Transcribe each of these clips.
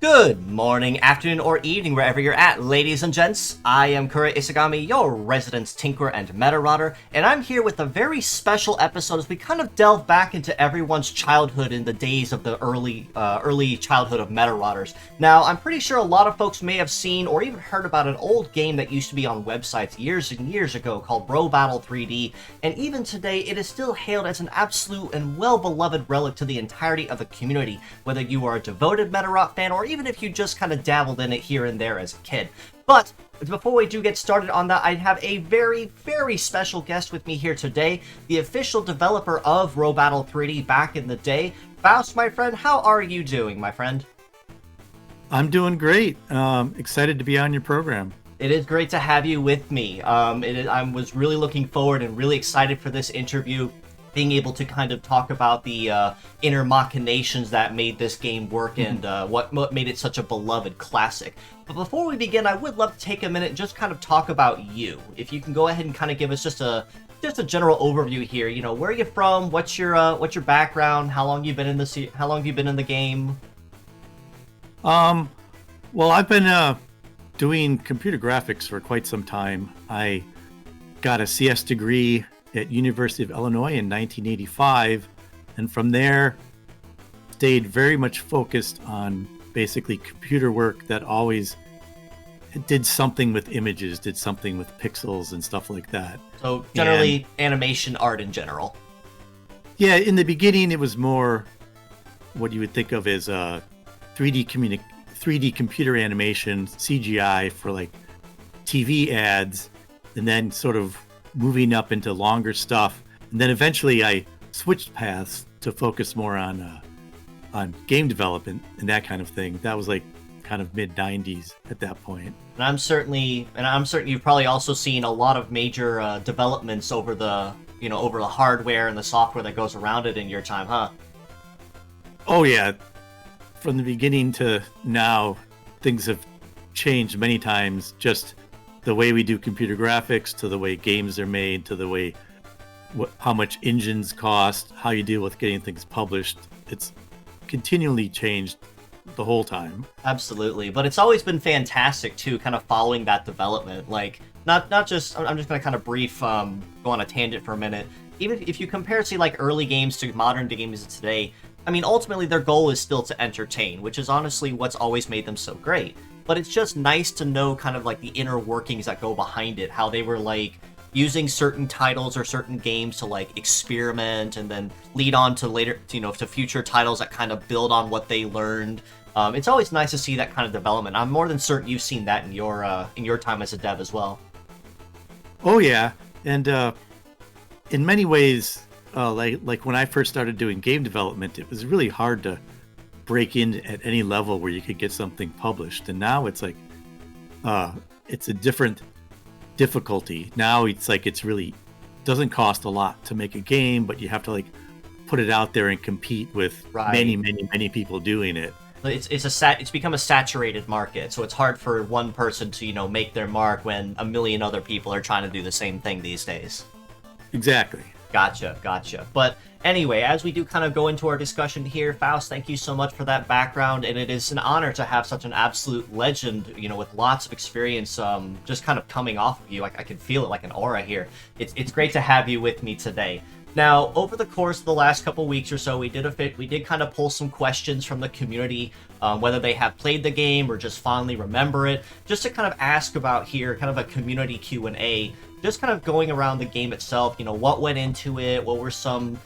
Good morning, afternoon, or evening, wherever you're at, ladies and gents. I am Kura Isagami, your resident tinkerer and Medarotter, and I'm here with a very special episode as we kind of delve back into everyone's childhood in the days of the early childhood of Medarotters. Now, I'm pretty sure a lot of folks may have seen or even heard about an old game that used to be on websites years and years ago called Robattle3D, and even today it is still hailed as an absolute and well-beloved relic to the entirety of the community, whether you are a devoted Medarot fan or even if you just kind of dabbled in it here and there as a kid. But before we do get started on that, I have a very, very special guest with me here today, the official developer of Robattle3D back in the day. Faust, my friend, how are you doing, my friend? I'm doing great. Excited to be on your program. It is great to have you with me. I was really looking forward and really excited for this interview, being able to kind of talk about the inner machinations that made this game work and what made it such a beloved classic. But before we begin, I would love to take a minute and just kind of talk about you. If you can go ahead and kind of give us just a general overview here. You know, where are you from? What's your background? How long you been in the game? Well, I've been doing computer graphics for quite some time. I got a CS degree at University of Illinois in 1985, and from there stayed very much focused on basically computer work that always did something with images, did something with pixels and stuff like that. So generally animation art in general. Yeah, in the beginning it was more what you would think of as 3D computer animation, CGI for like TV ads, and then sort of moving up into longer stuff, and then eventually I switched paths to focus more on game development and that kind of thing. That was like kind of mid 90s at that point. And I'm certain you've probably also seen a lot of major developments over the hardware and the software that goes around it in your time, huh? Oh yeah, from the beginning to now, things have changed many times. Just the way we do computer graphics, to the way games are made, to the way how much engines cost, how you deal with getting things published. It's continually changed the whole time. Absolutely, but it's always been fantastic too, kind of following that development. Like not just, I'm just going to kind of brief go on a tangent for a minute. Even if you compare, say, like early games to modern games today, I mean, ultimately their goal is still to entertain, which is honestly what's always made them so great. But it's just nice to know kind of like the inner workings that go behind it, how they were like using certain titles or certain games to like experiment and then lead on to later, to future titles that kind of build on what they learned. It's always nice to see that kind of development. I'm more than certain you've seen that in your time as a dev as well. Oh yeah, and in many ways, like when I first started doing game development, it was really hard to break in at any level where you could get something published. And now it's like it's a different difficulty. Now it's like it's really doesn't cost a lot to make a game, but you have to like put it out there and compete with many people doing it. It's become a saturated market, so it's hard for one person to make their mark when a million other people are trying to do the same thing these days. Exactly. Gotcha. But anyway, as we do kind of go into our discussion here, Faust, thank you so much for that background, and it is an honor to have such an absolute legend, with lots of experience, just kind of coming off of you. I can feel it like an aura here. It's great to have you with me today. Now, over the course of the last couple weeks or so, we did kind of pull some questions from the community, whether they have played the game or just fondly remember it, just to kind of ask about here, kind of a community Q&A, just kind of going around the game itself, what went into it, what were some,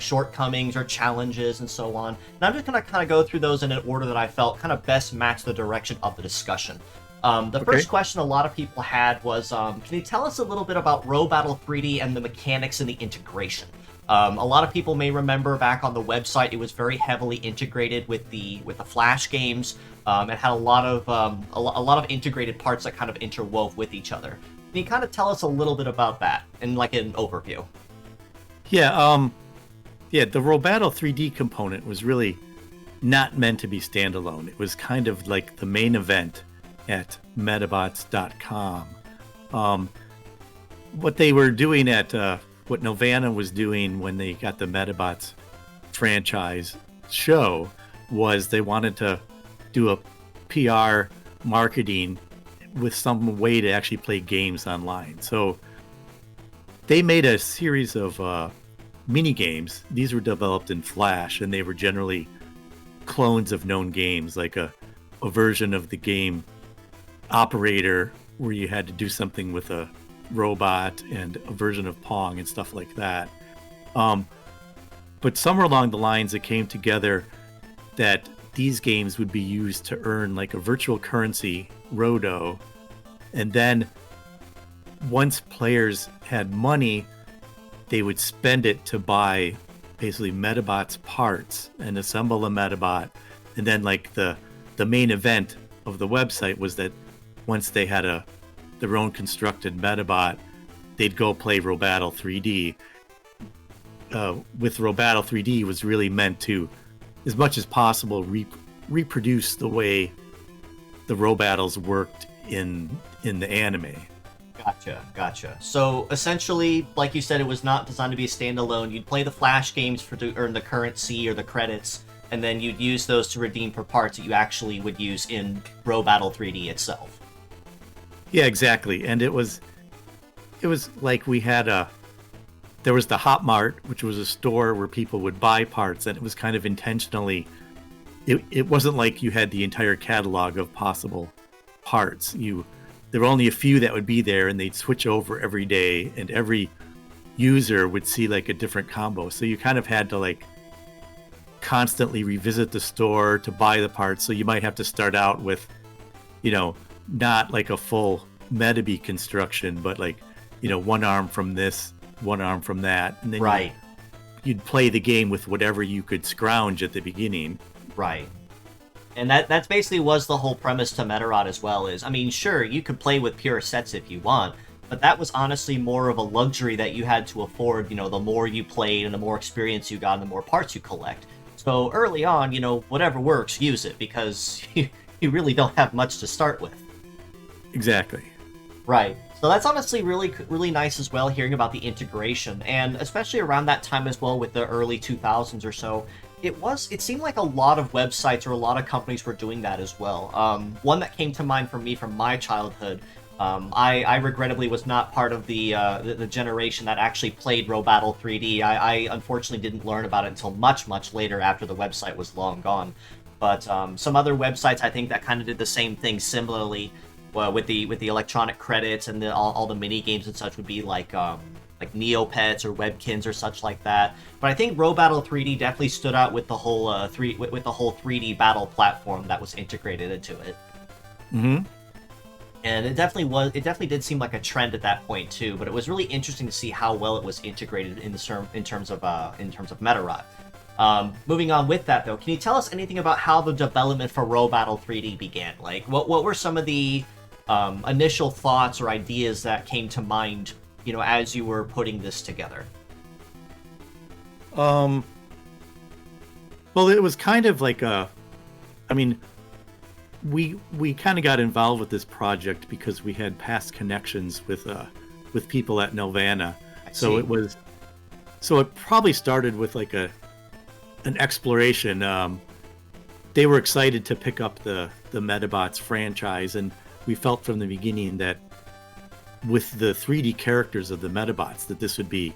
shortcomings or challenges and so on. And I'm just going to kind of go through those in an order that I felt kind of best matched the direction of the discussion. The first question a lot of people had was, can you tell us a little bit about Robattle3D and the mechanics and the integration? A lot of people may remember back on the website, it was very heavily integrated with the Flash games. It had a lot of integrated parts that kind of interwove with each other. Can you kind of tell us a little bit about that in like an overview? Yeah, the Robattle3D component was really not meant to be standalone. It was kind of like the main event at Medabots.com. What they were doing at what Nelvana was doing when they got the Medabots franchise show was they wanted to do a PR marketing with some way to actually play games online. So they made a series of mini games. These were developed in Flash, and they were generally clones of known games, like a version of the game Operator, where you had to do something with a robot, and a version of Pong and stuff like that. But somewhere along the lines, it came together that these games would be used to earn like a virtual currency, Rodo, and then once players had money, they would spend it to buy basically Medabots parts and assemble a Medabot. And then like the main event of the website was that once they had their own constructed Medabot, they'd go play Robattle3D. With Robattle3D was really meant to, as much as possible, reproduce the way the Robattles worked in the anime. Gotcha. So essentially, like you said, it was not designed to be a standalone. You'd play the Flash games to earn the currency or the credits, and then you'd use those to redeem for parts that you actually would use in Robattle3D itself. Yeah, exactly. And it was like we had there was the Hot Mart, which was a store where people would buy parts, and it was kind of intentionally, it wasn't like you had the entire catalog of possible parts. There were only a few that would be there, and they'd switch over every day, and every user would see like a different combo. So you kind of had to like constantly revisit the store to buy the parts. So you might have to start out with, not like a full Medabi construction, but like, one arm from this, one arm from that. And then right. You'd play the game with whatever you could scrounge at the beginning. Right. And that's basically was the whole premise to Medarotter as well is, I mean, sure, you could play with pure sets if you want, but that was honestly more of a luxury that you had to afford, the more you played and the more experience you got and the more parts you collect. So early on, whatever works, use it, because you really don't have much to start with. Exactly. Right. So that's honestly really, really nice as well, hearing about the integration, and especially around that time as well with the early 2000s or so, it seemed like a lot of websites or a lot of companies were doing that as well. One that came to mind for me from my childhood, I regrettably was not part of the generation that actually played Robattle3D. I unfortunately didn't learn about it until much, much later after the website was long gone. But some other websites I think that kind of did the same thing similarly, with the electronic credits and all the mini games and such would be like Neopets or Webkins or such like that. But I think Robattle3D definitely stood out with the whole 3D battle platform that was integrated into it. Mm-hmm. And it definitely did seem like a trend at that point too. But it was really interesting to see how well it was integrated in terms of Medarotter. Moving on with that though, can you tell us anything about how the development for Robattle3D began? Like, what were some of the initial thoughts or ideas that came to mind, as you were putting this together? Well, it was kind of like we kind of got involved with this project because we had past connections with people at Nelvana. So it probably started with like an exploration. They were excited to pick up the Medabots franchise, and we felt from the beginning that with the 3D characters of the Medabots that this would be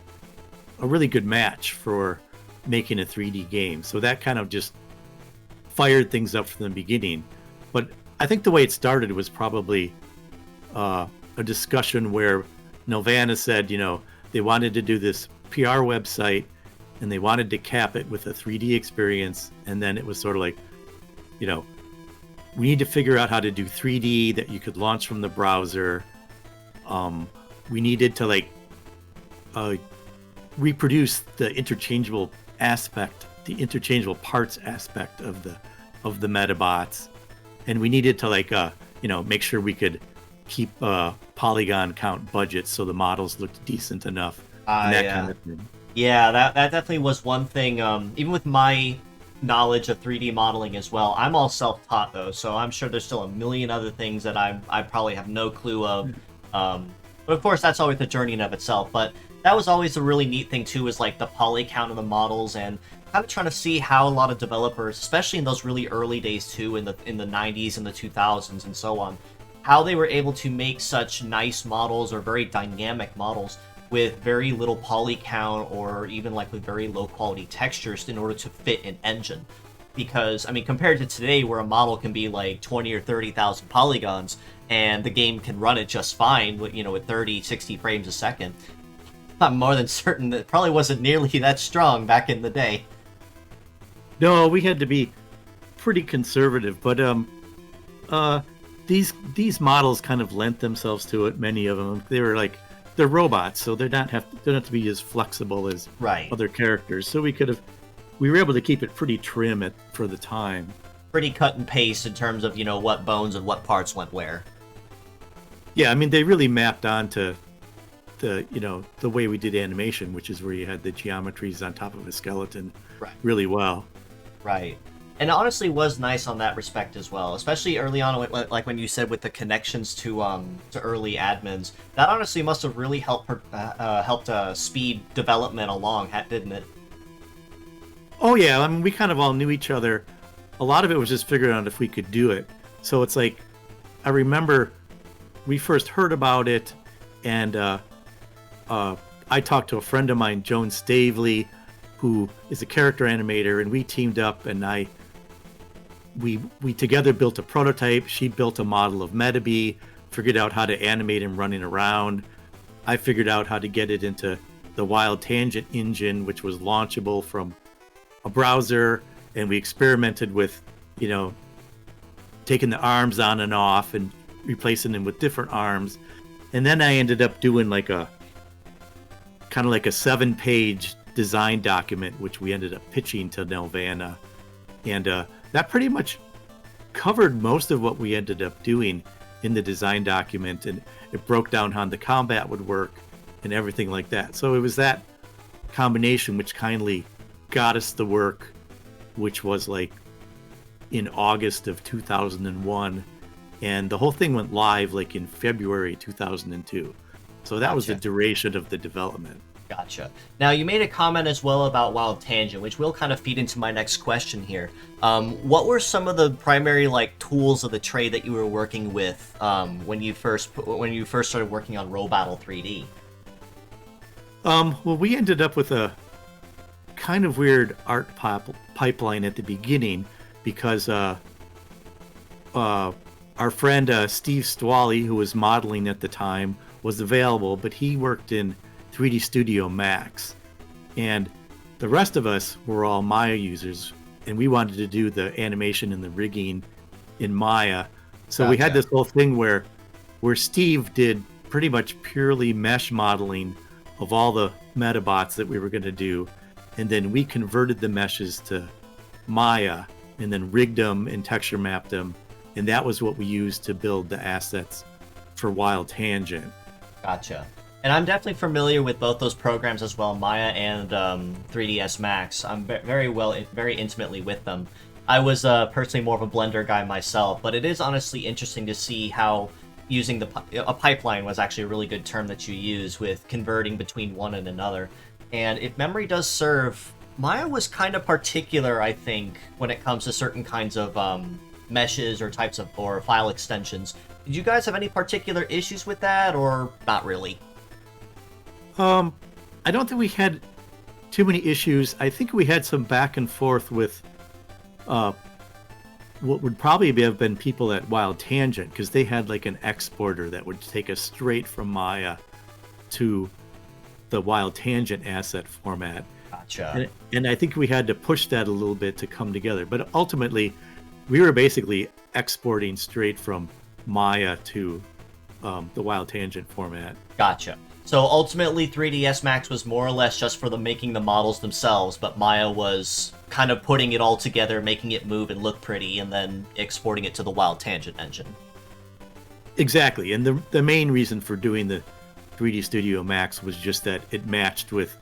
a really good match for making a 3D game. So that kind of just fired things up from the beginning. But I think the way it started was probably a discussion where Nelvana said, they wanted to do this PR website and they wanted to cap it with a 3D experience. And then it was sort of like, we need to figure out how to do 3D that you could launch from the browser. We needed to reproduce the interchangeable parts aspect of the Medabots, and we needed to make sure we could keep polygon count budgets so the models looked decent enough and that kind of thing. Yeah, that definitely was one thing. Even with my knowledge of 3D modeling as well, I'm all self-taught though, so I'm sure there's still a million other things that I probably have no clue of. But of course, that's always the journey in of itself. But that was always a really neat thing too, is like the poly count of the models, and kind of trying to see how a lot of developers, especially in those really early days too, in the 90s and the 2000s and so on, how they were able to make such nice models or very dynamic models with very little poly count, or even like with very low quality textures in order to fit an engine. Because, I mean, compared to today where a model can be like 20 or 30,000 polygons and the game can run it just fine with, with 30, 60 frames a second, I'm more than certain that it probably wasn't nearly that strong back in the day. No, we had to be pretty conservative, but these models kind of lent themselves to it. Many of them, they're robots, so they don't have to be as flexible as other characters. So we were able to keep it pretty trim for the time. Pretty cut and paste in terms of what bones and what parts went where. Yeah, I mean they really mapped onto the way we did animation, which is where you had the geometries on top of a skeleton really well. Right. And it honestly was nice on that respect as well, especially early on, like when you said with the connections to early admins. That honestly must have really helped speed development along, didn't it? Oh yeah, I mean we kind of all knew each other. A lot of it was just figuring out if we could do it. So it's like, I remember we first heard about it, and I talked to a friend of mine, Joan Stavely, who is a character animator, and we teamed up, and we together built a prototype. She built a model of Medabots, figured out how to animate him running around. I figured out how to get it into the Wild Tangent engine, which was launchable from a browser, and we experimented with, taking the arms on and off and replacing them with different arms. And then I ended up doing like a 7-page design document, which we ended up pitching to Nelvana. And that pretty much covered most of what we ended up doing in the design document, and it broke down how the combat would work and everything like that. So it was that combination which kindly got us the work, which was like in August of 2001, and the whole thing went live like in February 2002. So that was the duration of the development. Gotcha. Now, you made a comment as well about Wild Tangent, which will kind of feed into my next question here. What were some of the primary tools of the trade that you were working with when you first started working on Robattle3D? Well, we ended up with a kind of weird art pipeline at the beginning, because our friend Steve Stwally, who was modeling at the time, was available, but he worked in 3D Studio Max, and the rest of us were all Maya users, and we wanted to do the animation and the rigging in Maya. So we had this whole thing where Steve did pretty much purely mesh modeling of all the Medabots that we were going to do, and then we converted the meshes to Maya and then rigged them and texture mapped them, and that was what we used to build the assets for Wild Tangent. Gotcha. And I'm definitely familiar with both those programs as well, Maya and 3ds Max. I'm very intimately with them. I was personally more of a Blender guy myself, but it is honestly interesting to see how using a pipeline was actually a really good term that you use with converting between one and another. And if memory does serve, Maya was kind of particular, I think, when it comes to certain kinds of meshes or types of or file extensions. Did you guys have any particular issues with that, or not really? I don't think we had too many issues. I think we had some back and forth with what would probably have been people at Wild Tangent, because they had like an exporter that would take us straight from Maya to the Wild Tangent asset format. Gotcha. And I think we had to push that a little bit to come together. But ultimately, we were basically exporting straight from Maya to the Wild Tangent format. Gotcha. So ultimately, 3ds Max was more or less just for the making the models themselves, but Maya was kind of putting it all together, making it move and look pretty, and then exporting it to the Wild Tangent engine. Exactly, and the main reason for doing the 3D Studio Max was just that it matched with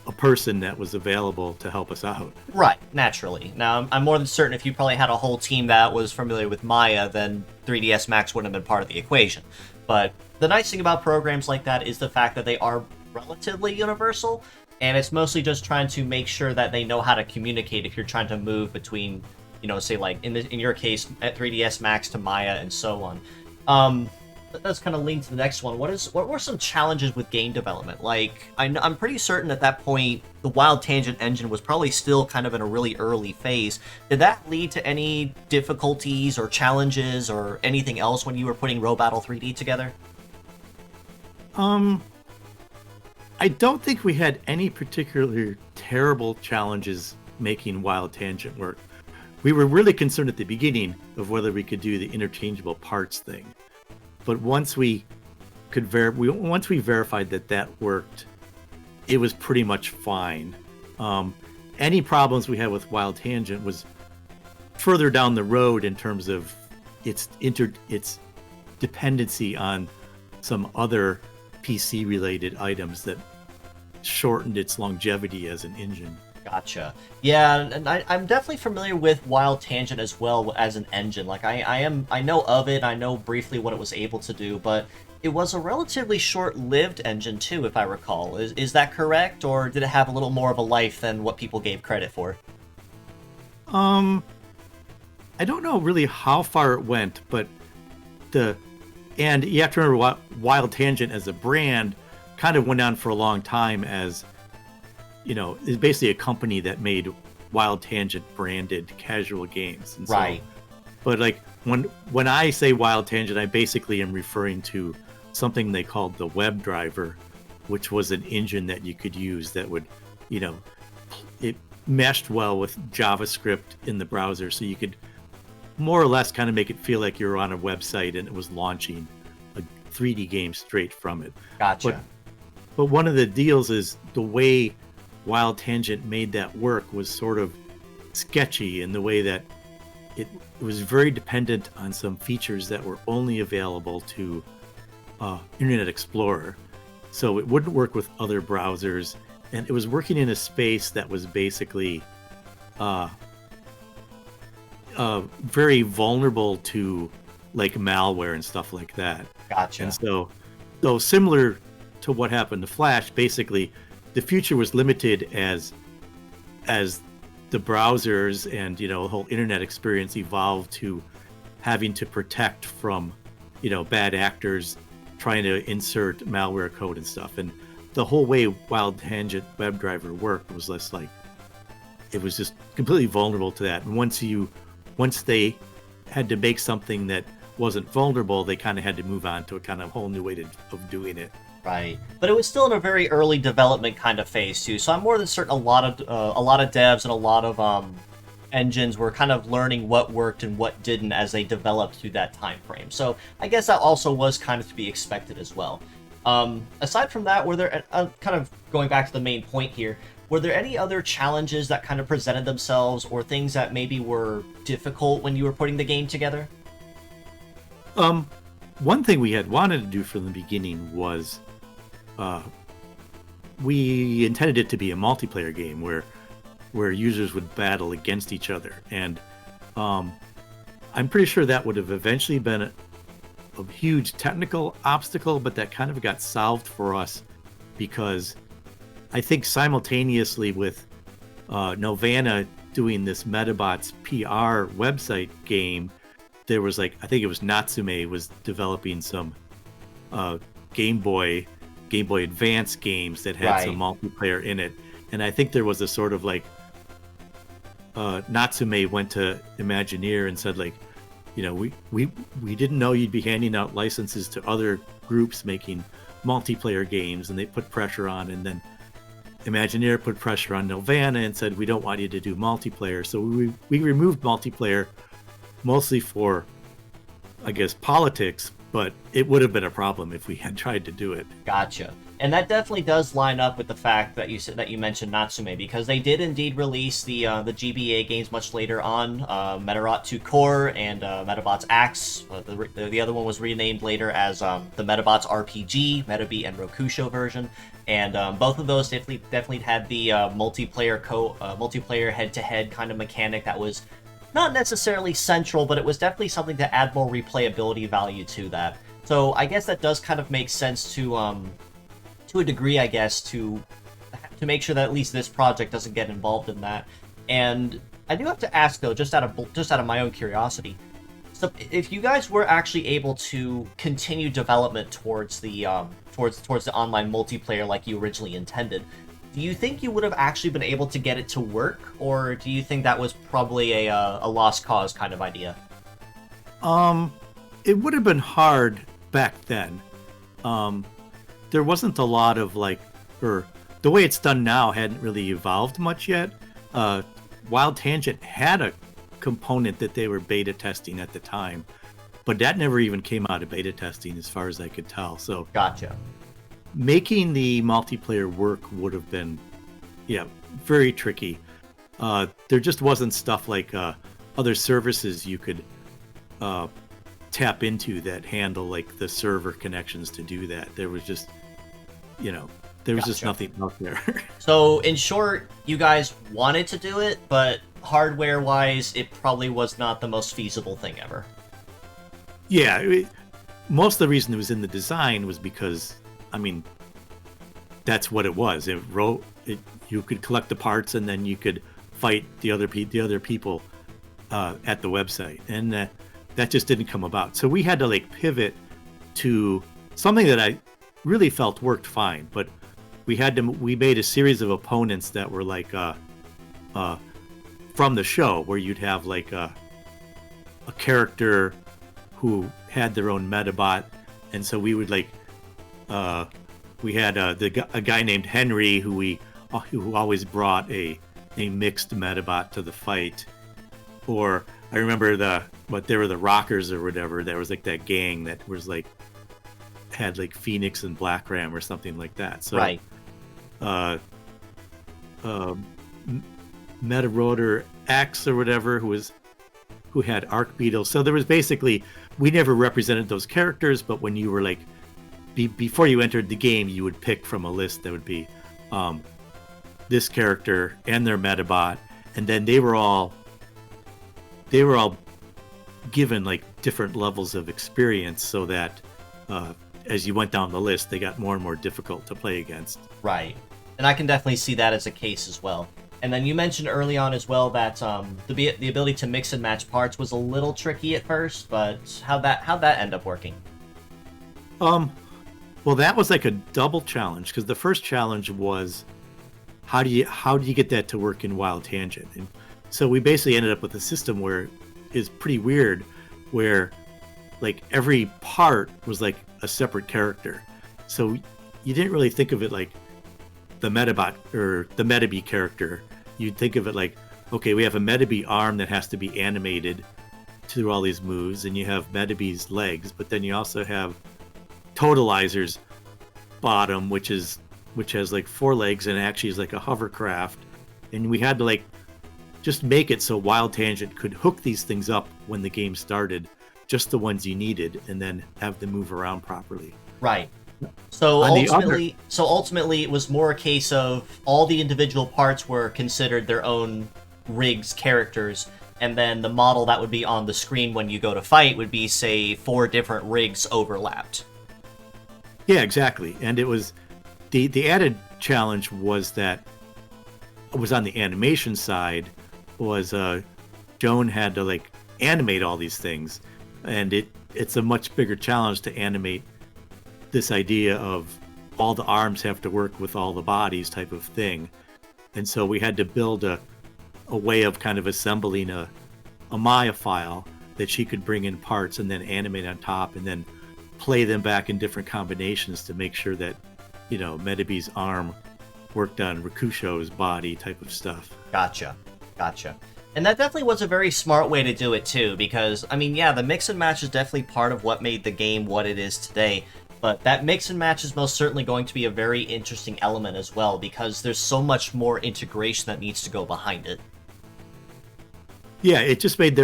a person that was available to help us out. Right, naturally. Now, I'm more than certain if you probably had a whole team that was familiar with Maya, then 3ds Max wouldn't have been part of the equation. But the nice thing about programs like that is the fact that they are relatively universal, and it's mostly just trying to make sure that they know how to communicate if you're trying to move between, say like in your case, at 3ds Max to Maya and so on. That does kind of lead to the next one. What were some challenges with game development? Like, I'm pretty certain at that point, the Wild Tangent engine was probably still kind of in a really early phase. Did that lead to any difficulties or challenges or anything else when you were putting Robattle3D together? I don't think we had any particularly terrible challenges making Wild Tangent work. We were really concerned at the beginning of whether we could do the interchangeable parts thing. But once we verified that worked, it was pretty much fine. Any problems we had with Wild Tangent was further down the road in terms of its dependency on some other PC related items that shortened its longevity as an engine. Gotcha. Yeah, and I'm definitely familiar with Wild Tangent as well as an engine. Like I know of it. I know briefly what it was able to do, but it was a relatively short-lived engine too, if I recall. Is that correct, or did it have a little more of a life than what people gave credit for? I don't know really how far it went, but and you have to remember Wild Tangent as a brand kind of went on for a long time as, is basically a company that made Wild Tangent branded casual games. And right. But like when I say Wild Tangent, I basically am referring to something they called the WebDriver, which was an engine that you could use that would, it meshed well with JavaScript in the browser, so you could more or less kind of make it feel like you were on a website and it was launching a 3D game straight from it. Gotcha. But one of the deals is the way Wild Tangent made that work was sort of sketchy in the way that it was very dependent on some features that were only available to Internet Explorer. So it wouldn't work with other browsers, and it was working in a space that was basically very vulnerable to like malware and stuff like that. Gotcha. And so similar to what happened to Flash, basically the future was limited as the browsers and the whole internet experience evolved to having to protect from bad actors trying to insert malware code and stuff. And the whole way Wild Tangent WebDriver worked was less like it was just completely vulnerable to that. And once they had to make something that wasn't vulnerable, they kind of had to move on to a kind of whole new way of doing it. Right, but it was still in a very early development kind of phase too. So I'm more than certain a lot of devs and a lot of engines were kind of learning what worked and what didn't as they developed through that time frame. So I guess that also was kind of to be expected as well. Aside from that, were there kind of going back to the main point here? Were there any other challenges that kind of presented themselves, or things that maybe were difficult when you were putting the game together? One thing we had wanted to do from the beginning was we intended it to be a multiplayer game where users would battle against each other, and I'm pretty sure that would have eventually been a huge technical obstacle, but that kind of got solved for us because I think simultaneously with Nelvana doing this Medabots PR website game, there was I think it was Natsume was developing some Game Boy Advance games that had some multiplayer in it. And I think there was a sort of Natsume went to Imagineer and said we didn't know you'd be handing out licenses to other groups making multiplayer games, and they put pressure on, and then Imagineer put pressure on Nelvana and said, we don't want you to do multiplayer. So we removed multiplayer mostly for, I guess, politics, but it would have been a problem if we had tried to do it. Gotcha. And that definitely does line up with the fact that you said that you mentioned Natsume, because they did indeed release the GBA games much later on, Medarotter Core and Medabots Axe. The other one was renamed later as the Medabots RPG, Medabeat and Rokusho version, and both of those definitely had the multiplayer head-to-head kind of mechanic that was not necessarily central, but it was definitely something to add more replayability value to that. So I guess that does kind of make sense to a degree, I guess, to make sure that at least this project doesn't get involved in that. And I do have to ask though, just out of my own curiosity, so if you guys were actually able to continue development towards the online multiplayer like you originally intended, do you think you would have actually been able to get it to work, or do you think that was probably a lost cause kind of idea? It would have been hard back then. There wasn't a lot of or the way it's done now hadn't really evolved much yet. Wild Tangent had a component that they were beta testing at the time, but that never even came out of beta testing as far as I could tell. So Gotcha. making the multiplayer work would have been, very tricky. There just wasn't stuff like other services you could tap into that handle like the server connections to do that. There was just, there was just nothing out there. So in short, you guys wanted to do it, but hardware-wise, it probably was not the most feasible thing ever. Yeah, most of the reason it was in the design was because, that's what it was. You could collect the parts and then you could fight the other people at the website, and that just didn't come about. So we had to pivot to something that I really felt worked fine, but we made a series of opponents that were from the show, where you'd have a character who had their own Medabot, and so we would we had a guy named Henry who always brought a mixed Medabot to the fight. Or I remember they were the Rockers or whatever. There was that gang that was had Phoenix and Black Ram or something like that. So right. Medarotter X or whatever, who had Arc Beetle. So there was basically, we never represented those characters, but when you were before you entered the game, you would pick from a list that would be this character and their Medabot, and then they were all given different levels of experience, so that as you went down the list, they got more and more difficult to play against. Right. And I can definitely see that as a case as well. And then you mentioned early on as well that the ability to mix and match parts was a little tricky at first, but how'd that end up working? Well, that was a double challenge, because the first challenge was how do you get that to work in Wild Tangent? And so we basically ended up with a system where it's pretty weird, where every part was a separate character. So you didn't really think of it like the Medabot or the Medabeat character. You'd think of it okay, we have a Medabeat arm that has to be animated through all these moves, and you have Medabeat's legs, but then you also have Totalizer's bottom, which has 4 legs and actually is a hovercraft. And we had to just make it so Wild Tangent could hook these things up when the game started, just the ones you needed, and then have them move around properly. Right. So ultimately, it was more a case of all the individual parts were considered their own rigs characters, and then the model that would be on the screen when you go to fight would be, say, 4 different rigs overlapped. Yeah, exactly. And it was the added challenge was that it was on the animation side, was Joan had to animate all these things, and it's a much bigger challenge to animate this idea of all the arms have to work with all the bodies type of thing. And so we had to build a way of kind of assembling a Maya file that she could bring in parts and then animate on top, and then play them back in different combinations to make sure that Medabeat's arm worked on Rokusho's body type of stuff. Gotcha. And that definitely was a very smart way to do it too, because, I mean, yeah, the mix and match is definitely part of what made the game what it is today, but that mix and match is most certainly going to be a very interesting element as well, because there's so much more integration that needs to go behind it. Yeah, it just meant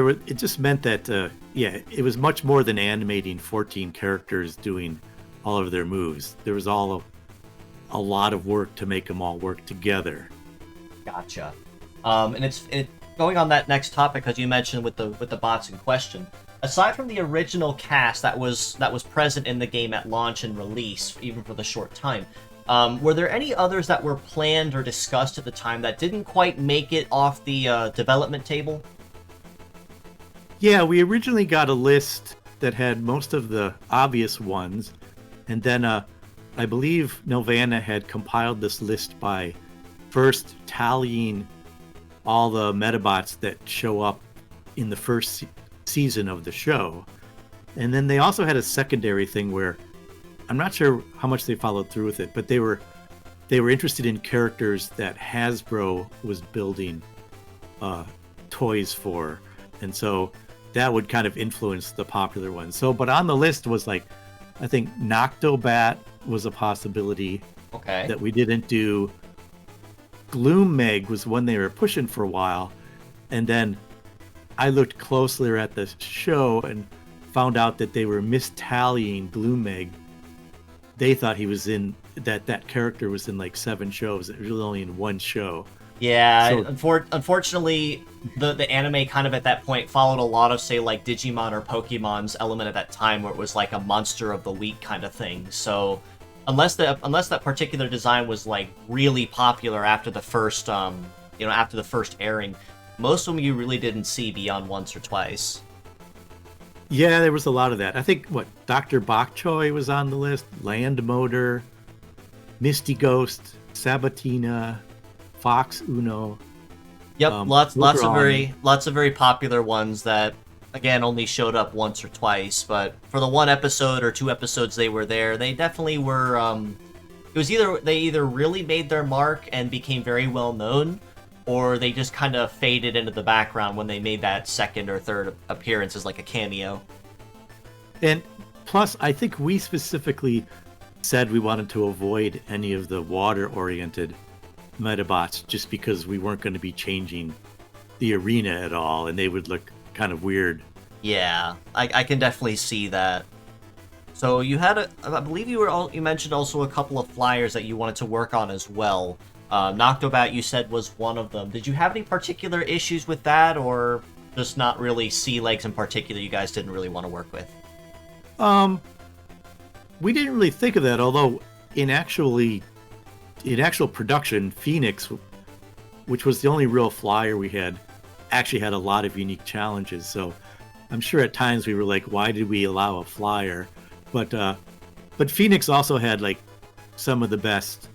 that yeah, it was much more than animating 14 characters doing all of their moves. There was a lot of work to make them all work together. Gotcha. And going on that next topic, as you mentioned with the bots in question. Aside from the original cast that was present in the game at launch and release, even for the short time, were there any others that were planned or discussed at the time that didn't quite make it off the development table? Yeah, we originally got a list that had most of the obvious ones, and then I believe Nelvana had compiled this list by first tallying all the Medabots that show up in the first season of the show. And then they also had a secondary thing where I'm not sure how much they followed through with it, but they were interested in characters that Hasbro was building toys for, and so that would kind of influence the popular ones. So, but on the list was like, I think Noctobat was a possibility. Okay. That we didn't do. Gloom Meg was one they were pushing for a while, and then I looked closer at the show and found out that they were mistallying Gloom Meg. They thought he was in that character was in like 7 shows. It was really only in 1 show. Yeah, So, unfortunately, the anime kind of at that point followed a lot of, say, like Digimon or Pokemon's element at that time, where it was like a monster of the week kind of thing. So, unless that particular design was like really popular after the first after the first airing, most of them you really didn't see beyond once or twice. yeah, there was a lot of that. I think Dr. Bok Choy was on the list. Land Motor, Misty Ghost, Sabatina, Fox Uno. Yep, lots of very popular ones that again only showed up once or twice, but for the 1 episode or 2 episodes they were there, they definitely were it was either they either really made their mark and became very well known, or they just kind of faded into the background when they made that second or third appearance as like a cameo. And plus, I think we specifically said we wanted to avoid any of the water-oriented Medabots just because we weren't going to be changing the arena at all, and they would look kind of weird. Yeah, I can definitely see that. So you had I believe you mentioned also a couple of flyers that you wanted to work on as well. Noctobat, you said, was one of them. Did you have any particular issues with that, or just not really sea legs in particular you guys didn't really want to work with? We didn't really think of that, although in actual production, Phoenix, which was the only real flyer we had, actually had a lot of unique challenges. So I'm sure at times we were like, why did we allow a flyer? But Phoenix also had like some of the best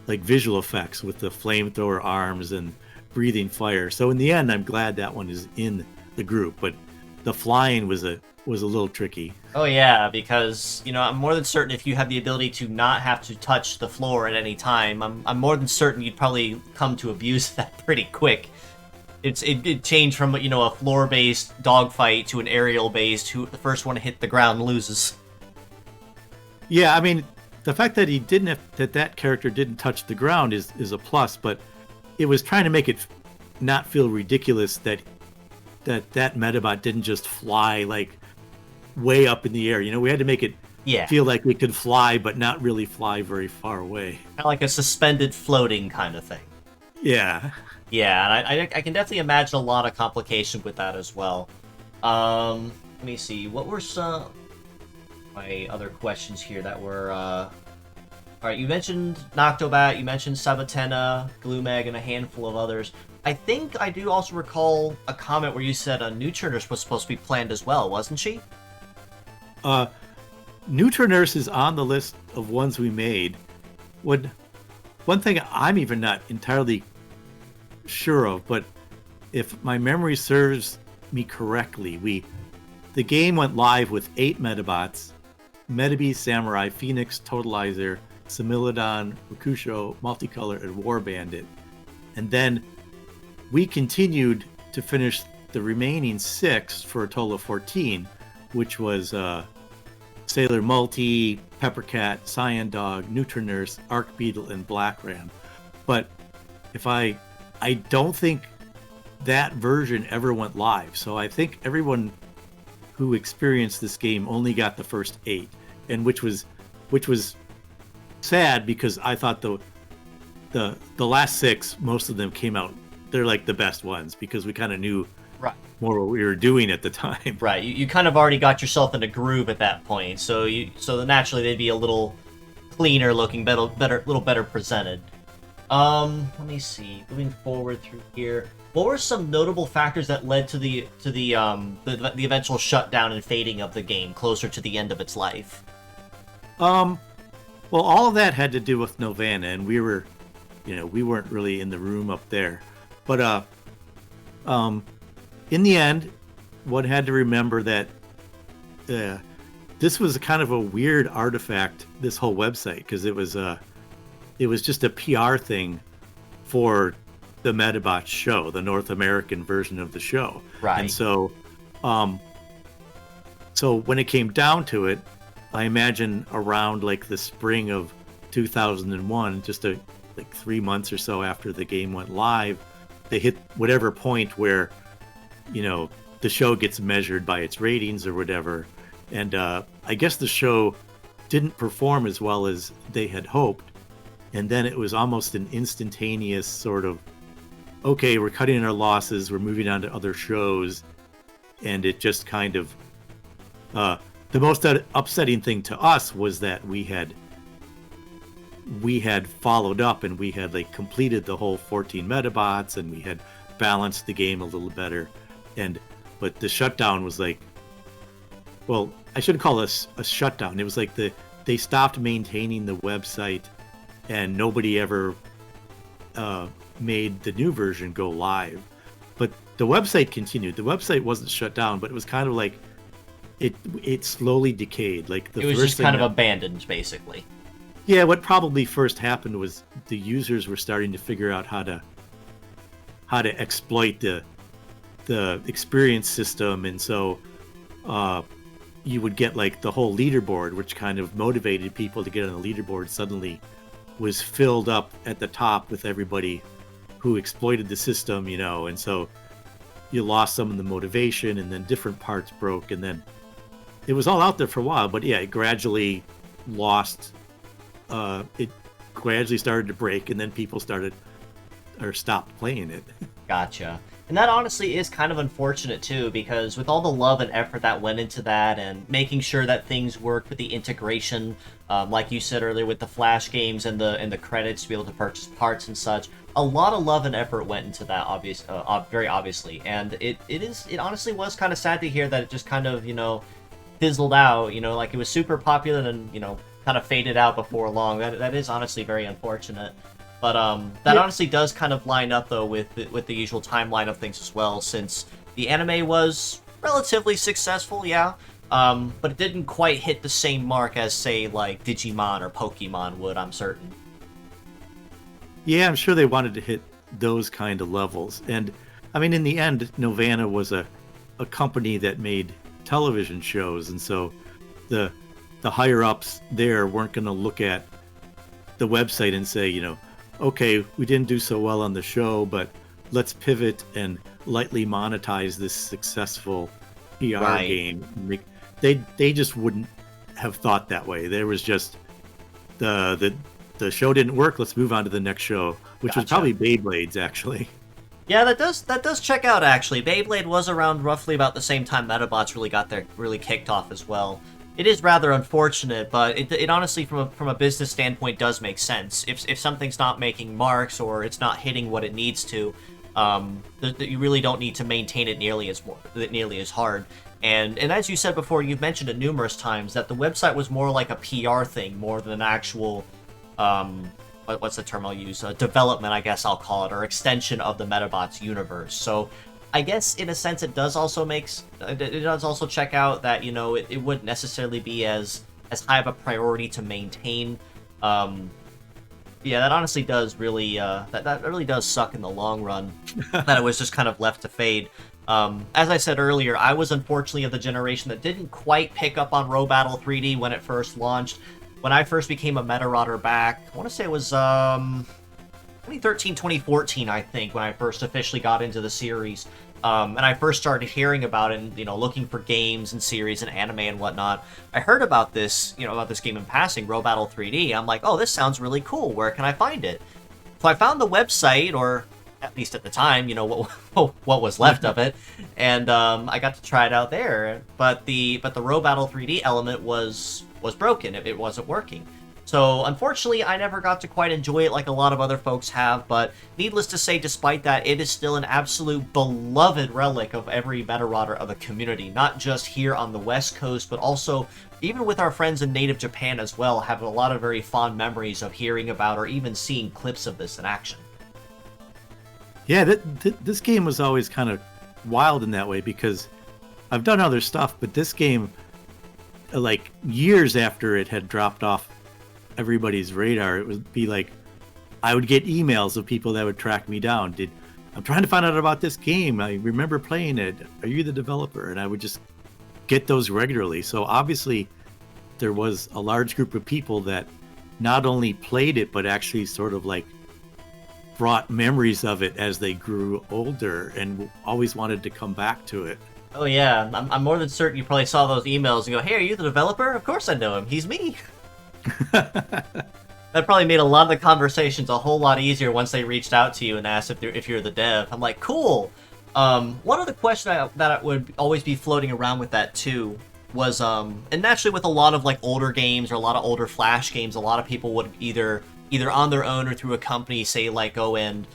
like visual effects with the flamethrower arms and breathing fire. So in the end, I'm glad that one is in the group, but the flying was a little tricky. Oh yeah, because I'm more than certain if you have the ability to not have to touch the floor at any time, I'm more than certain you'd probably come to abuse that pretty quick. It changed from a floor-based dogfight to an aerial-based. Who the first one to hit the ground loses. Yeah, I mean, the fact that that character didn't touch the ground is a plus, but it was trying to make it not feel ridiculous that Medabot didn't just fly like way up in the air. We had to make it feel like we could fly, but not really fly very far away. Kind of like a suspended floating kind of thing. Yeah. Yeah, and I can definitely imagine a lot of complication with that as well. Let me see. What were some my other questions here that were... Alright, you mentioned Noctobat, you mentioned Sabatena, Gloomeg, and a handful of others. I think I do also recall a comment where you said a Neutral Nurse was supposed to be planned as well, wasn't she? Neutral Nurse is on the list of ones we made. One thing I'm even not entirely sure of, but if my memory serves me correctly, the game went live with 8 Medabots: Medabeast, Samurai, Phoenix, Totalizer, Similodon, Rokusho, Multicolor, and War Bandit. And then we continued to finish the remaining 6 for a total of 14, which was Sailor Multi, Peppercat, Cyan Dog, Nutrinurse, Arc Beetle, and Black Ram. But I don't think that version ever went live. So I think everyone who experienced this game only got the first 8, and which was sad, because I thought the last 6, most of them came out. They're like the best ones, because we kind of knew more what we were doing at the time. Right. You kind of already got yourself in a groove at that point, so naturally they'd be a little cleaner looking, little better presented. Let me see. Moving forward through here, what were some notable factors that led to the eventual shutdown and fading of the game closer to the end of its life? Well, all of that had to do with Novana, and we weren't really in the room up there. But in the end, one had to remember that this was kind of a weird artifact, this whole website, because it was just a PR thing for the Medabots show, the North American version of the show. Right. And so when it came down to it, I imagine around like the spring of 2001, just like 3 months or so after the game went live, they hit whatever point where, the show gets measured by its ratings or whatever. And I guess the show didn't perform as well as they had hoped. And then it was almost an instantaneous sort of, okay, we're cutting our losses, we're moving on to other shows. And it just kind of, the most upsetting thing to us was that we had followed up, and we had like completed the whole 14 Medabots, and we had balanced the game a little better. But the shutdown was like, well, I shouldn't call this a shutdown. It was like they stopped maintaining the website, and nobody ever made the new version go live. But the website continued. The website wasn't shut down, but it was kind of like it slowly decayed. Like it was just kind of abandoned, basically. Yeah, what probably first happened was the users were starting to figure out how to exploit the experience system, and so you would get like the whole leaderboard, which kind of motivated people to get on the leaderboard, suddenly was filled up at the top with everybody who exploited the system, and so you lost some of the motivation, and then different parts broke, and then it was all out there for a while, but yeah, it gradually lost. It gradually started to break, and then people stopped playing it. Gotcha. And that honestly is kind of unfortunate too, because with all the love and effort that went into that, and making sure that things worked with the integration, like you said earlier, with the flash games and the credits to be able to purchase parts and such, a lot of love and effort went into that, very obviously. And it honestly was kind of sad to hear that it just kind of fizzled out. Like it was super popular and kind of faded out before long. That is honestly very unfortunate. But that honestly does kind of line up though with the usual timeline of things as well, since the anime was relatively successful, yeah, but it didn't quite hit the same mark as, say, like Digimon or Pokemon would, I'm certain. Yeah, I'm sure they wanted to hit those kind of levels. And I mean, in the end, Novana was a company that made television shows, and so the higher ups there weren't going to look at the website and say, okay, we didn't do so well on the show, but let's pivot and lightly monetize this successful PR game. They just wouldn't have thought that way. There was just the show didn't work. Let's move on to the next show, which was probably Beyblades, actually. Yeah, that does check out, actually. Beyblade was around roughly about the same time Medabots really kicked off as well. It is rather unfortunate, but it honestly, from a business standpoint, does make sense. If something's not making marks, or it's not hitting what it needs to, you really don't need to maintain it nearly as hard. And as you said before, you've mentioned it numerous times, that the website was more like a PR thing more than an actual, what's the term I'll use? Development, I guess I'll call it, or extension of the Medabots universe. So I guess in a sense it does also check out that it wouldn't necessarily be as high of a priority to maintain Yeah, that honestly does really that really does suck in the long run. That it was just kind of left to fade. As I said earlier, I was unfortunately of the generation that didn't quite pick up on Robattle3D when it first launched. When I first became a Medarotter back, I want to say it was 2013, 2014, I think, when I first officially got into the series. And I first started hearing about it and, looking for games and series and anime and whatnot. I heard about this, about this game in passing, Robattle3D. I'm like, oh, this sounds really cool. Where can I find it? So I found the website, or at least at the time, what was left of it, and I got to try it out there. But the Robattle3D element was broken. It wasn't working. So, unfortunately, I never got to quite enjoy it like a lot of other folks have, but needless to say, despite that, it is still an absolute beloved relic of every Medarotter of the community, not just here on the West Coast, but also, even with our friends in native Japan as well, have a lot of very fond memories of hearing about or even seeing clips of this in action. Yeah, this game was always kind of wild in that way, because I've done other stuff, but this game, like, years after it had dropped off everybody's radar, it would be like I would get emails of people that would track me down. I'm trying to find out about this game. I remember playing it. Are you the developer? And I would just get those regularly. So obviously there was a large group of people that not only played it, but actually sort of like brought memories of it as they grew older and always wanted to come back to it. Oh yeah, I'm more than certain you probably saw those emails and go, hey, are you the developer? Of course I know him. He's me. That probably made a lot of the conversations a whole lot easier once they reached out to you and asked if you're the dev. I'm like, cool. One other question that would always be floating around with that too was, and naturally with a lot of like older games or a lot of older Flash games, a lot of people would either on their own or through a company say like go and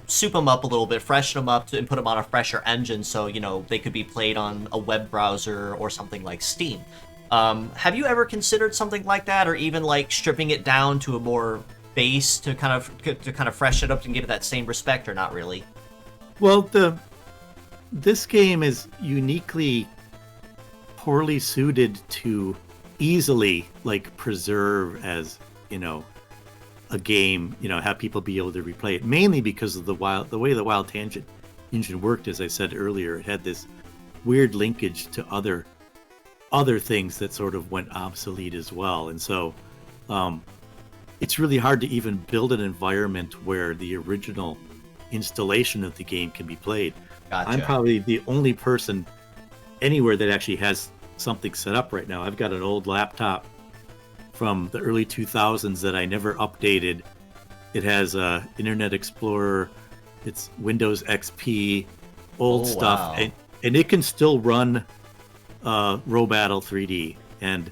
soup them up a little bit, freshen them up and put them on a fresher engine so they could be played on a web browser or something like Steam. Have you ever considered something like that, or even like stripping it down to a more base to kind of freshen it up and give it that same respect, or not really? Well, this game is uniquely poorly suited to easily like preserve as a game, have people be able to replay it, mainly because of the way the Wild Tangent engine worked. As I said earlier, it had this weird linkage to other things that sort of went obsolete as well. And so it's really hard to even build an environment where the original installation of the game can be played. Gotcha. I'm probably the only person anywhere that actually has something set up right now. I've got an old laptop from the early 2000s that I never updated. It has Internet Explorer, it's Windows XP, old stuff, wow. and it can still run Robattle3D, and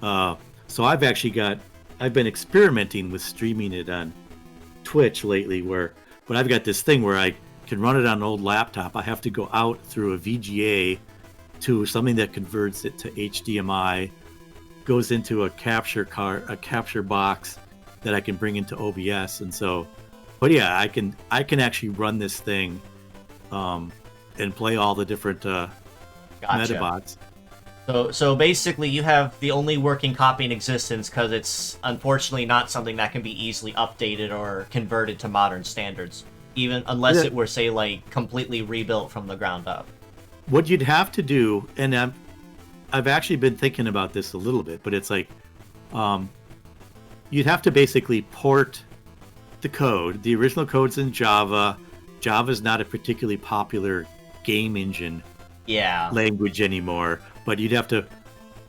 so I've been experimenting with streaming it on Twitch lately, but I've got this thing where I can run it on an old laptop. I have to go out through a VGA to something that converts it to HDMI, goes into a capture box that I can bring into OBS, and so, but yeah, I can actually run this thing and play all the different Gotcha. Medabots. So basically, you have the only working copy in existence because it's unfortunately not something that can be easily updated or converted to modern standards, even unless it were, say, like completely rebuilt from the ground up. What you'd have to do, and I've actually been thinking about this a little bit, but it's like you'd have to basically port the code. The original code's in Java. Java's not a particularly popular game engine language anymore, but you'd have to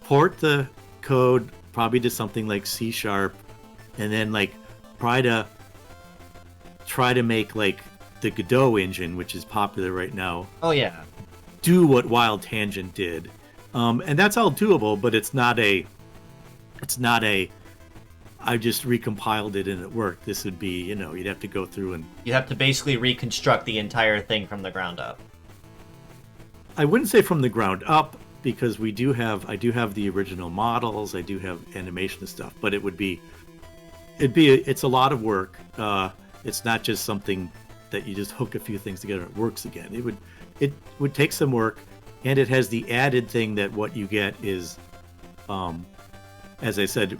port the code probably to something like C#, and then like try to make like the Godot engine, which is popular right now. Oh yeah. Do what Wild Tangent did, and that's all doable. But it's not a. I just recompiled it and it worked. This would be, you'd have to go through and you have to basically reconstruct the entire thing from the ground up. I wouldn't say from the ground up, because I do have the original models, I do have animation and stuff, but it's a lot of work. It's not just something that you just hook a few things together and it works again. It would take some work, and it has the added thing that what you get is, as I said,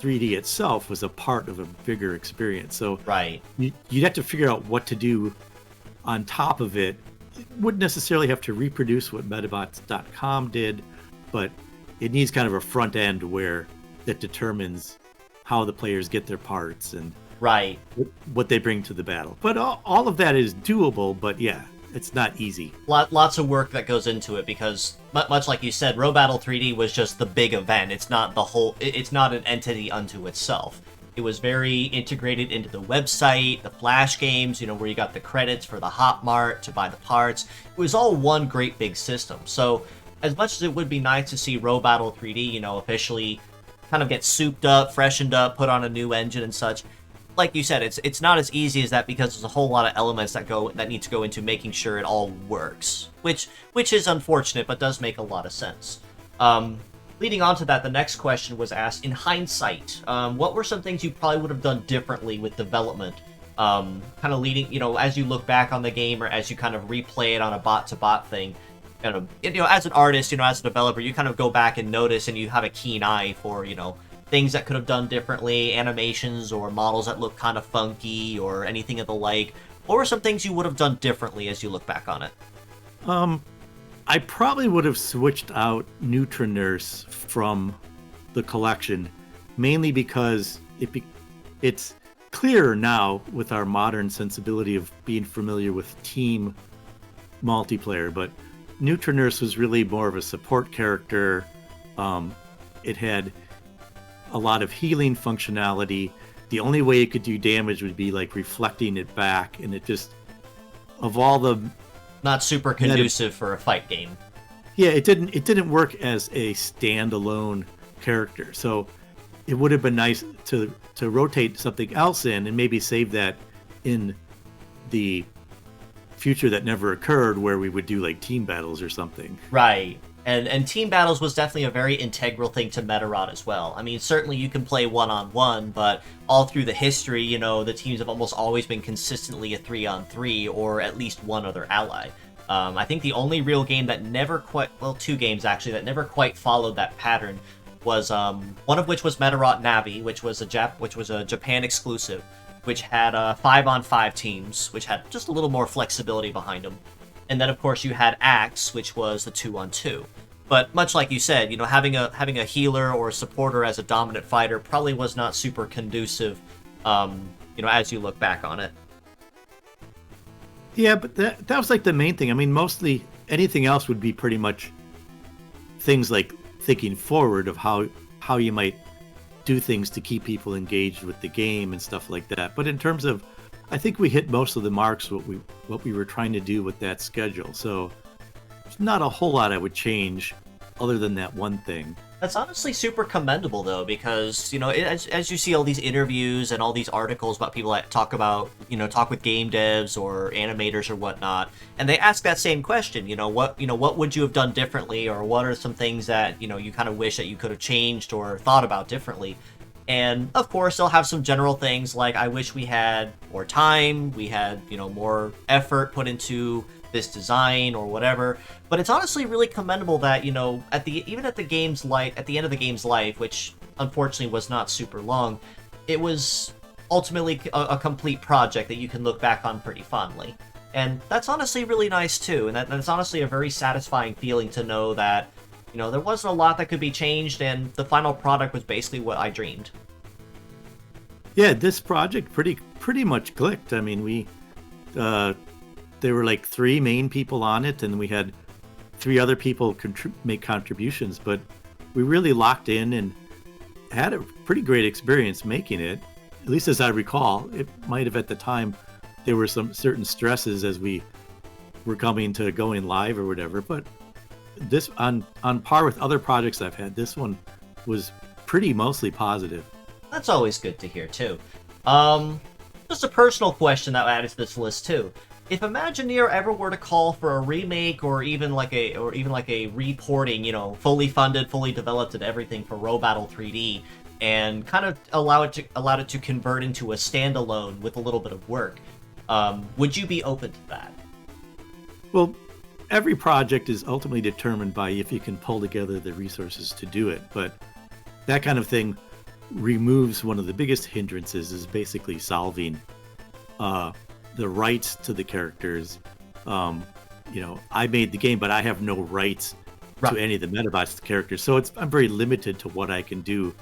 3D itself was a part of a bigger experience. So Right. you'd have to figure out what to do on top of it. It wouldn't necessarily have to reproduce what Medabots.com did, but it needs kind of a front end where that determines how the players get their parts and Right. what they bring to the battle. But all of that is doable, but yeah, it's not easy. Lots of work that goes into it because, much like you said, Robattle3D was just the big event. It's not the whole. It's not an entity unto itself. It was very integrated into the website, the Flash games, where you got the credits for the Hotmart to buy the parts. It was all one great big system. So, as much as it would be nice to see Robattle3D, officially kind of get souped up, freshened up, put on a new engine and such. Like you said, it's not as easy as that because there's a whole lot of elements that need to go into making sure it all works, which is unfortunate, but does make a lot of sense. Leading on to that, the next question was asked in hindsight. What were some things you probably would have done differently with development? Kind of leading, as you look back on the game or as you kind of replay it on a bot-to-bot thing. As an artist, as a developer, you kind of go back and notice, and you have a keen eye for, things that could have done differently, animations or models that look kind of funky or anything of the like. What were some things you would have done differently as you look back on it? I probably would have switched out Nutrinurse from the collection, mainly because it's clearer now with our modern sensibility of being familiar with team multiplayer, but Nutrinurse was really more of a support character. It had a lot of healing functionality. The only way it could do damage would be like reflecting it back, and it just, of all the, not super conducive for a fight game. Yeah, it didn't work as a standalone character. So it would have been nice to rotate something else in and maybe save that in the future that never occurred, where we would do like team battles or something. Right. And team battles was definitely a very integral thing to Medarotter as well. I mean, certainly you can play one-on-one, but all through the history, the teams have almost always been consistently a 3-on-3 or at least one other ally. I think the only real game that never quite, well, two games actually, that never quite followed that pattern was one of which was Medarotter Navi, which was a Japan exclusive, which had 5-on-5 teams, which had just a little more flexibility behind them. And then, of course, you had Axe, which was the 2-on-2. But much like you said, having a healer or a supporter as a dominant fighter probably was not super conducive, as you look back on it. Yeah, but that was like the main thing. I mean, mostly anything else would be pretty much things like thinking forward of how you might do things to keep people engaged with the game and stuff like that. But in terms of, I think we hit most of the marks what we were trying to do with that schedule. So there's not a whole lot I would change other than that one thing. That's honestly super commendable, though, because, as you see all these interviews and all these articles about people that talk with game devs or animators or whatnot, and they ask that same question, what would you have done differently, or what are some things that, you kind of wish that you could have changed or thought about differently? And, of course, they'll have some general things like, I wish we had more time, we had, more effort put into this design or whatever. But it's honestly really commendable that, at the end of the game's life, which unfortunately was not super long, it was ultimately a complete project that you can look back on pretty fondly. And that's honestly really nice too. And that's honestly a very satisfying feeling to know that, there wasn't a lot that could be changed, and the final product was basically what I dreamed. Yeah, this project pretty much clicked. I mean, there were like 3 main people on it, and we had 3 other people make contributions, but we really locked in and had a pretty great experience making it, at least as I recall. It might have at the time, there were some certain stresses as we were coming to going live or whatever, but this, on par with other projects I've had, this one was mostly positive. That's always good to hear too. Just a personal question that added to this list too. If Imagineer ever were to call for a remake or even like a reporting, fully funded, fully developed and everything for Robattle3D, and kind of allowed it to convert into a standalone with a little bit of work, would you be open to that? Well, every project is ultimately determined by if you can pull together the resources to do it, but that kind of thing removes one of the biggest hindrances, is basically solving the rights to the characters. I made the game, but I have no rights to any of the Medabots characters, so I'm very limited to what I can do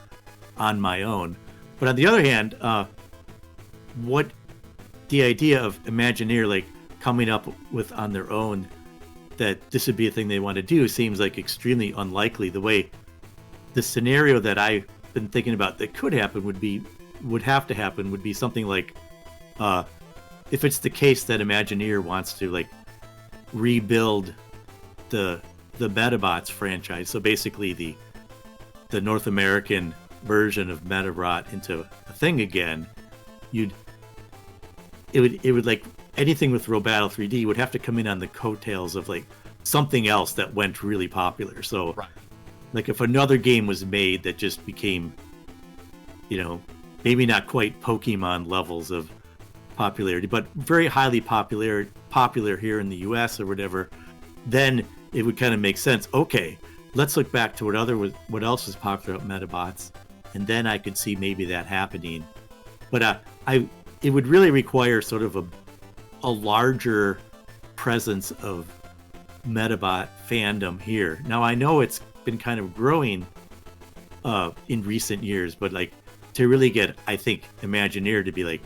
on my own. But on the other hand, what the idea of Imagineer like coming up with on their own that this would be a thing they want to do seems like extremely unlikely. The way the scenario that I've been thinking about that could happen would be something like if it's the case that Imagineer wants to like rebuild the Medabots franchise, so basically the North American version of Medarot into a thing again, it would like anything with Robattle3D would have to come in on the coattails of like something else that went really popular. So like if another game was made that just became, maybe not quite Pokemon levels of popularity, but very highly popular here in the US or whatever, then it would kind of make sense. Okay, let's look back to what else was popular at Medabots, and then I could see maybe that happening. But it would really require sort of a larger presence of Medabot fandom here. Now I know it's been kind of growing in recent years, but like to really get, I think, Imagineer to be like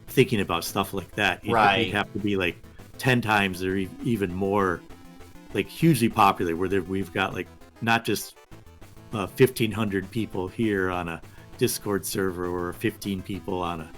thinking about stuff like that, you'd have to be like 10 times or even more like hugely popular, where we've got like not just 1,500 people here on a Discord server or 15 people on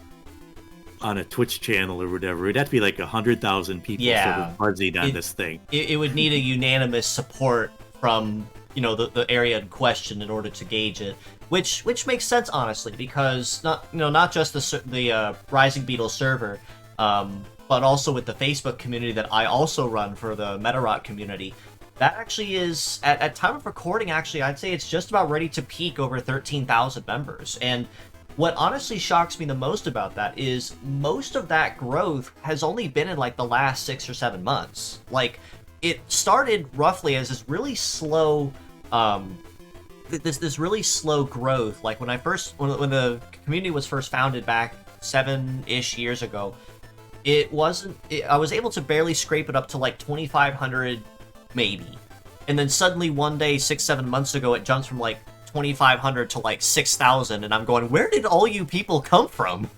a Twitch channel or whatever. It'd have to be like 100,000 people sort of buzzing on this thing. It would need a unanimous support from the area in question in order to gauge it, which makes sense, honestly, because not just the Rising Beetle server, but also with the Facebook community that I also run for the Medarotter community. That actually is, at time of recording, actually, I'd say it's just about ready to peak over 13,000 members. And what honestly shocks me the most about that is most of that growth has only been in like the last 6 or 7 months. Like, it started roughly as this really slow, this really slow growth. Like when the community was first founded back 7-ish years ago, I was able to barely scrape it up to like 2,500 maybe. And then suddenly one day, 6-7 months ago, it jumps from like 2,500 to like 6,000, and I'm going, where did all you people come from?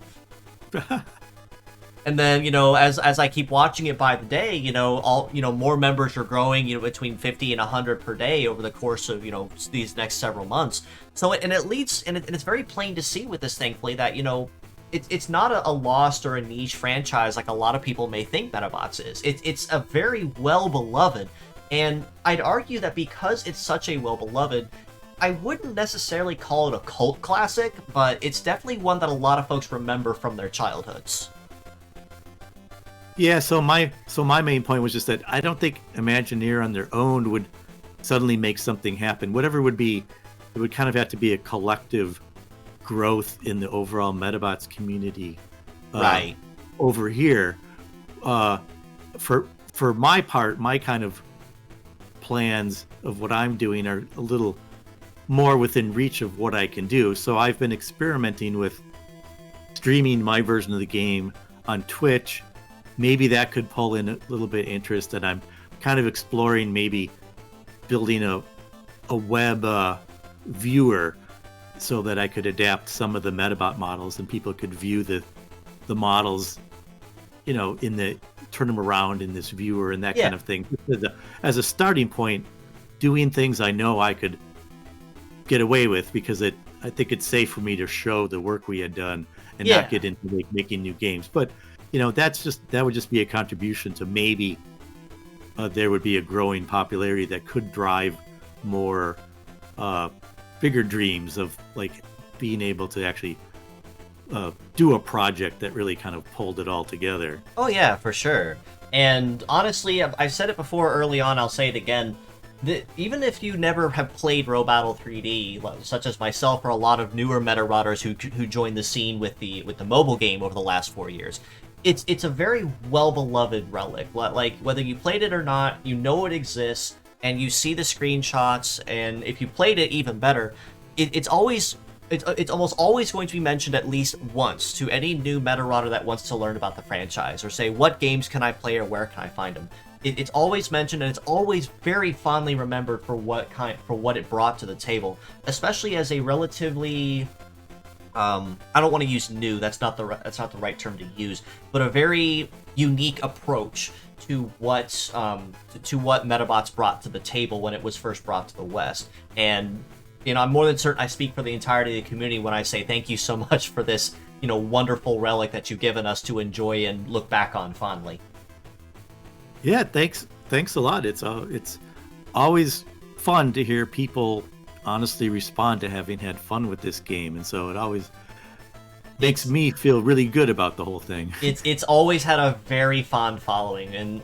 And then, as I keep watching it by the day, more members are growing, between 50 and 100 per day over the course of, these next several months. So, and it's very plain to see with this, thankfully, that, it's not a lost or a niche franchise like a lot of people may think Medabots is. It's a very well-beloved, and I'd argue that because it's such a well-beloved, I wouldn't necessarily call it a cult classic, but it's definitely one that a lot of folks remember from their childhoods. Yeah, so my main point was just that I don't think Imagineer on their own would suddenly make something happen. Whatever it would be, it would kind of have to be a collective growth in the overall Medabots community over here. For my part, my kind of plans of what I'm doing are a little more within reach of what I can do. So I've been experimenting with streaming my version of the game on Twitch. Maybe that could pull in a little bit of interest, and I'm kind of exploring maybe building a web viewer so that I could adapt some of the Medabot models and people could view the models, turn them around in this viewer and that kind of thing. As a starting point, doing things I know I could get away with, because I think it's safe for me to show the work we had done and not get into making new games. But that would just be a contribution to maybe there would be a growing popularity that could drive more bigger dreams of like being able to actually do a project that really kind of pulled it all together. Oh yeah, for sure. And honestly, I've said it before early on, I'll say it again. Even if you never have played Robattle3D, such as myself or a lot of newer Medarotters who joined the scene with the mobile game over the last 4 years, it's a very well-beloved relic. Like, whether you played it or not, you know it exists, and you see the screenshots, and if you played it, even better. It's always it's almost always going to be mentioned at least once to any new Medarotter that wants to learn about the franchise, or say, what games can I play or where can I find them? It's always mentioned, and it's always very fondly remembered for what it brought to the table, especially as a relatively I don't want to use new. That's not the right term to use, but a very unique approach to what Medabots brought to the table when it was first brought to the West. And I'm more than certain I speak for the entirety of the community when I say thank you so much for this wonderful relic that you've given us to enjoy and look back on fondly. Yeah, thanks a lot. It's always fun to hear people honestly respond to having had fun with this game, and so it always makes me feel really good about the whole thing. It's always had a very fond following, and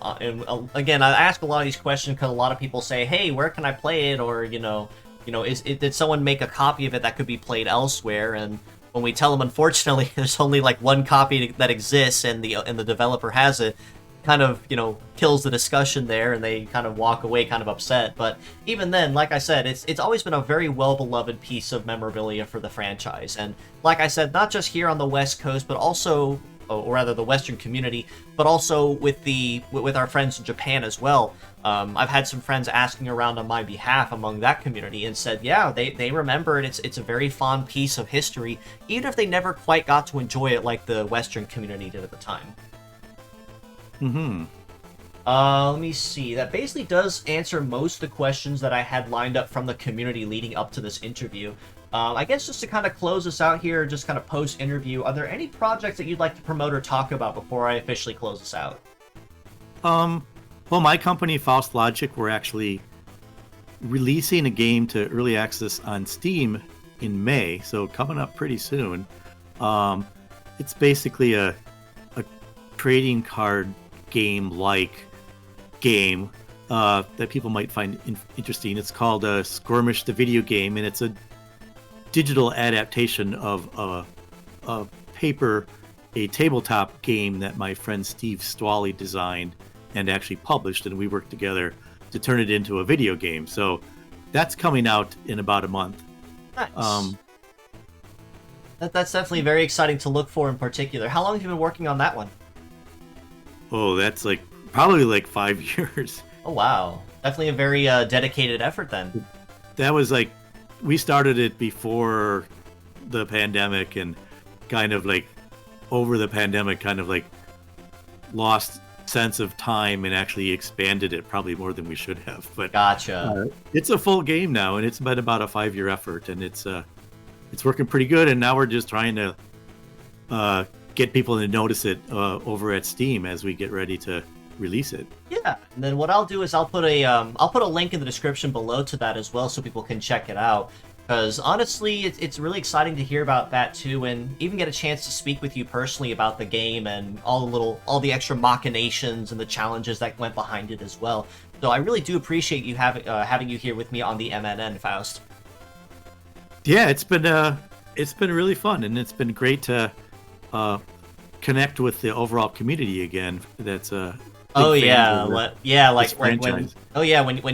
again, I ask a lot of these questions because a lot of people say, "Hey, where can I play it?" Or did someone make a copy of it that could be played elsewhere? And when we tell them, unfortunately, there's only like one copy that exists, and the developer has it, kind of kills the discussion there, and they kind of walk away kind of upset. But even then, like I said, it's always been a very well beloved piece of memorabilia for the franchise. And like I said, not just here on the West Coast, but also, or rather the Western community, but also with our friends in Japan as well. I've had some friends asking around on my behalf among that community and said, yeah, they remember it. It's a very fond piece of history, even if they never quite got to enjoy it like the Western community did at the time. Let me see. That basically does answer most of the questions that I had lined up from the community leading up to this interview. I guess just to kind of close us out here, just kind of post-interview, are there any projects that you'd like to promote or talk about before I officially close this out? Well, my company, FaustLogic, we're actually releasing a game to early access on Steam in May, so coming up pretty soon. It's basically a trading card game-like game that people might find interesting. It's called Skirmish the Video Game, and it's a digital adaptation of a tabletop game that my friend Steve Stwally designed and actually published, and we worked together to turn it into a video game. So that's coming out in about a month. Nice. That's definitely very exciting to look for in particular. How long have you been working on that one? Oh, that's probably 5 years. Oh, wow. Definitely a very dedicated effort then. That was we started it before the pandemic, and kind of over the pandemic kind of lost sense of time and actually expanded it probably more than we should have. But gotcha. It's a full game now, and it's been about a 5-year effort, and it's working pretty good. And now we're just trying to get people to notice it over at Steam as we get ready to release it. Yeah, and then what I'll do is I'll put a link in the description below to that as well, so people can check it out. Because honestly, it's really exciting to hear about that too, and even get a chance to speak with you personally about the game and all the extra machinations and the challenges that went behind it as well. So I really do appreciate you having you here with me on the MNN, Faust. Yeah, it's been really fun, and it's been great to connect with the overall community again. That's when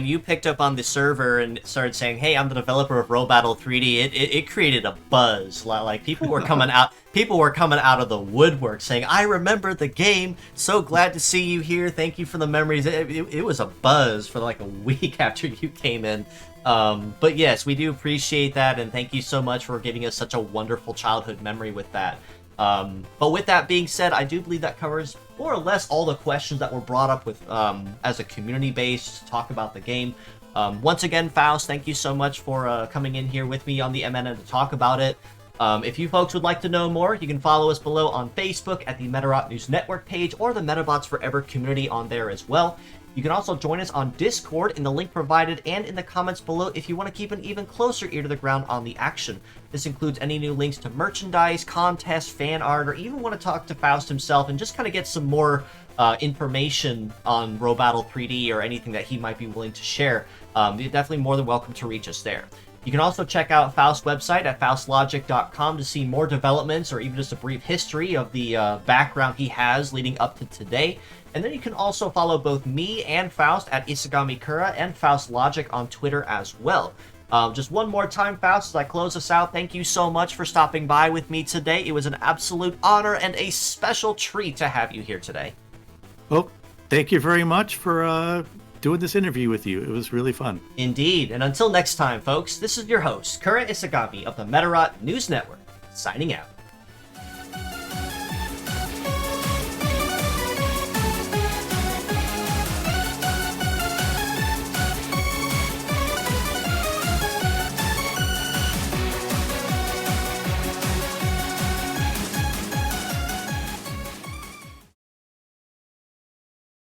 you picked up on the server and started saying, "Hey, I'm the developer of Robattle3D," it created a buzz. Like people were coming out of the woodwork saying, "I remember the game. So glad to see you here. Thank you for the memories." It was a buzz for a week after you came in. But yes, we do appreciate that, and thank you so much for giving us such a wonderful childhood memory with that. But with that being said, I do believe that covers more or less all the questions that were brought up with as a community base to talk about the game. Once again, Faust, thank you so much for coming in here with me on the MNN to talk about it. If you folks would like to know more, you can follow us below on Facebook at the Medarotter News Network page or the Medabots Forever community on there as well. You can also join us on Discord in the link provided and in the comments below if you want to keep an even closer ear to the ground on the action. This includes any new links to merchandise, contests, fan art, or even want to talk to Faust himself and just kind of get some more information on Robattle3D or anything that he might be willing to share. You're definitely more than welcome to reach us there. You can also check out Faust's website at FaustLogic.com to see more developments or even just a brief history of the background he has leading up to today. And then you can also follow both me and Faust at Isagami Kura and FaustLogic on Twitter as well. Just one more time, Faust, as I close us out, thank you so much for stopping by with me today. It was an absolute honor and a special treat to have you here today. Well, thank you very much for doing this interview with you. It was really fun. Indeed, and until next time, folks, this is your host, Kura Isagami of the Medarotter News Network, signing out.